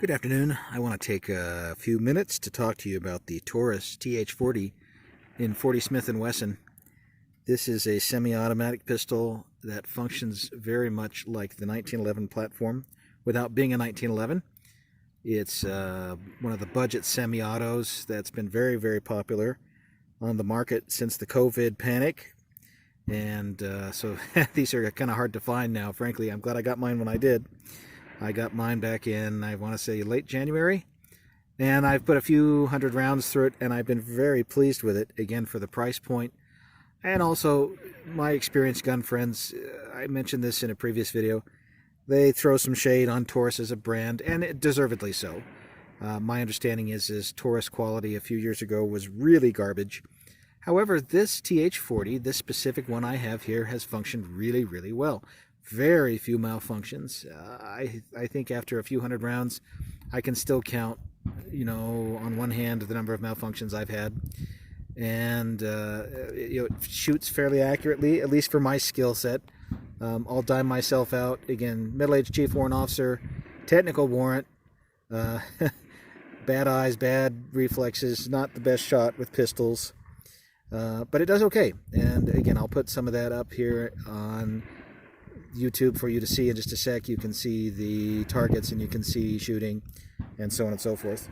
Good afternoon. I want to take a few minutes to talk to you about the Taurus TH40 in 40 Smith & Wesson. This is a semi-automatic pistol that functions very much like the 1911 platform without being a 1911. It's one of the budget semi-autos that's been very, very popular on the market since the COVID panic. And so these are kind of hard to find now, frankly. I'm glad I got mine when I did. I got mine back in, I want to say, late January, and I've put a few hundred rounds through it, and I've been very pleased with it, again, for the price point. And also, my experienced gun friends, I mentioned this in a previous video, they throw some shade on Taurus as a brand, and deservedly so. My understanding is Taurus quality a few years ago was really garbage. However, this TH40, this specific one I have here, has functioned really, really well. Very few malfunctions. I think after a few hundred rounds, I can still count, on one hand the number of malfunctions I've had. And it shoots fairly accurately, at least for my skill set. I'll dime myself out. Again, middle-aged chief warrant officer, technical warrant, bad eyes, bad reflexes, not the best shot with pistols. But it does okay. And again, I'll put some of that up here on YouTube for you to see in just a sec. You can see the targets and you can see shooting and so on and so forth.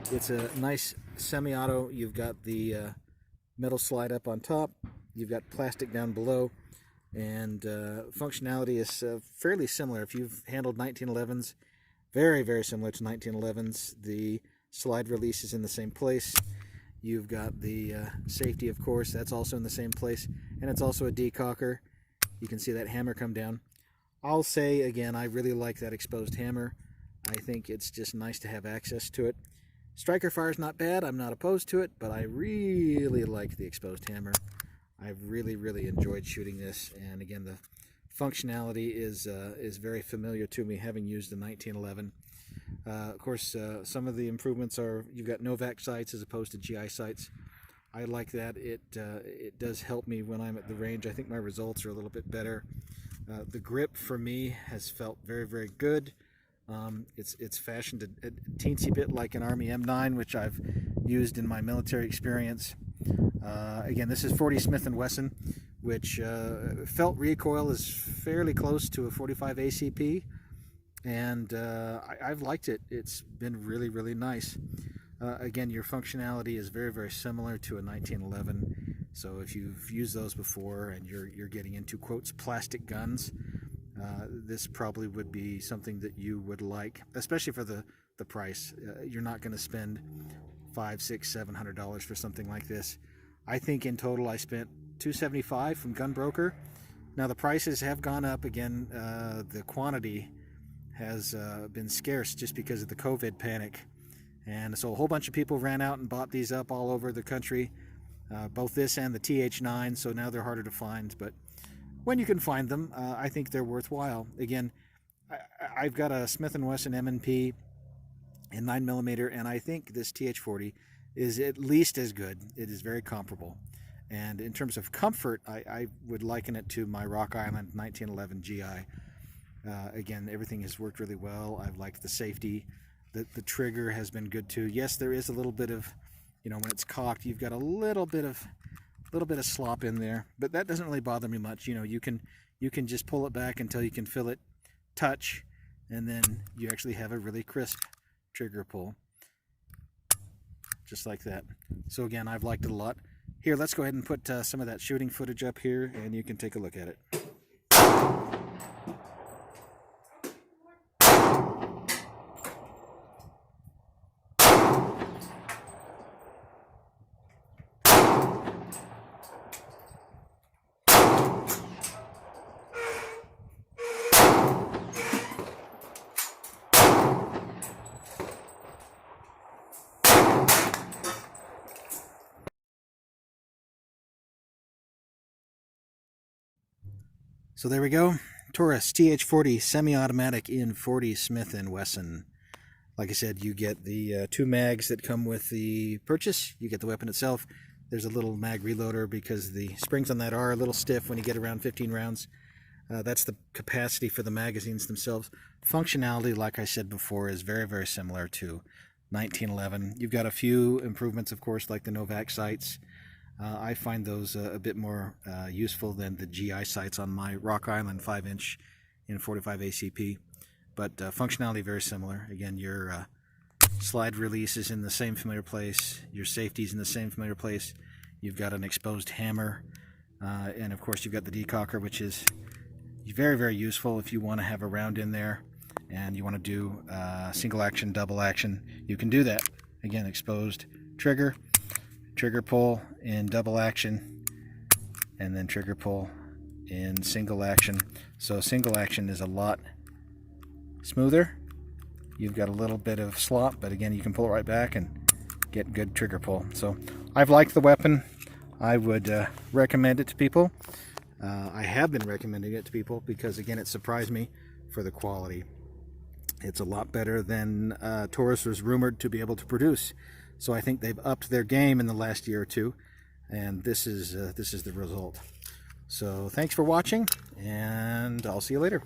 It's a nice semi-auto. You've got the metal slide up on top, you've got plastic down below, and functionality is fairly similar. If you've handled 1911s, very, very similar to 1911s. The slide release is in the same place. You've got the safety, of course, that's also in the same place, and it's also a decocker. You can see that hammer come down. I'll say, again, I really like that exposed hammer. I think it's just nice to have access to it. Striker fire is not bad. I'm not opposed to it, but I really like the exposed hammer. I've really, really enjoyed shooting this, and again, the functionality is very familiar to me, having used the 1911. Of course, some of the improvements are you've got Novak sights as opposed to GI sights. I like that. It does help me when I'm at the range. I think my results are a little bit better. The grip for me has felt very, very good. It's fashioned a teensy bit like an Army M9, which I've used in my military experience. Again, this is 40 Smith & Wesson, which felt recoil is fairly close to a 45 ACP, and I've liked it. It's been really, really nice. Again, your functionality is very, very similar to a 1911, so if you've used those before and you're getting into, quotes, plastic guns, this probably would be something that you would like, especially for the price. You're not going to spend $500, $600, $700 for something like this. I think in total I spent $275 from Gunbroker. Now the prices have gone up again. The quantity has been scarce just because of the COVID panic, and so a whole bunch of people ran out and bought these up all over the country, both this and the TH9. So now they're harder to find, but when you can find them, I think they're worthwhile. Again, I've got a Smith & Wesson M&P in 9mm, and I think this TH40 is at least as good. It is very comparable. And in terms of comfort, I would liken it to my Rock Island 1911 GI. Again, everything has worked really well. I've liked the safety. The trigger has been good too. Yes, there is a little bit of, when it's cocked, you've got a little bit of slop in there, but that doesn't really bother me much. You can just pull it back until you can feel it touch, and then you actually have a really crisp trigger pull, just like that. So again, I've liked it a lot. Here, let's go ahead and put some of that shooting footage up here, and you can take a look at it. So there we go. Taurus TH40 semi-automatic in 40 Smith & Wesson. Like I said, you get the 2 mags that come with the purchase. You get the weapon itself. There's a little mag reloader because the springs on that are a little stiff when you get around 15 rounds. That's the capacity for the magazines themselves. Functionality, like I said before, is very, very similar to 1911. You've got a few improvements, of course, like the Novak sights. I find those a bit more useful than the GI sights on my Rock Island 5-inch in 45 ACP. But functionality very similar. Again, your slide release is in the same familiar place. Your safety is in the same familiar place. You've got an exposed hammer. And of course, you've got the decocker, which is very, very useful if you want to have a round in there and you want to do single action, double action. You can do that. Again, exposed trigger pull in double action, and then trigger pull in single action. So single action is a lot smoother. You've got a little bit of slop, but again, you can pull it right back and get good trigger pull. So I've liked the weapon. I would recommend it to people. I have been recommending it to people because, again, it surprised me for the quality. It's a lot better than Taurus was rumored to be able to produce. So I think they've upped their game in the last year or two, and this is the result. So thanks for watching, and I'll see you later.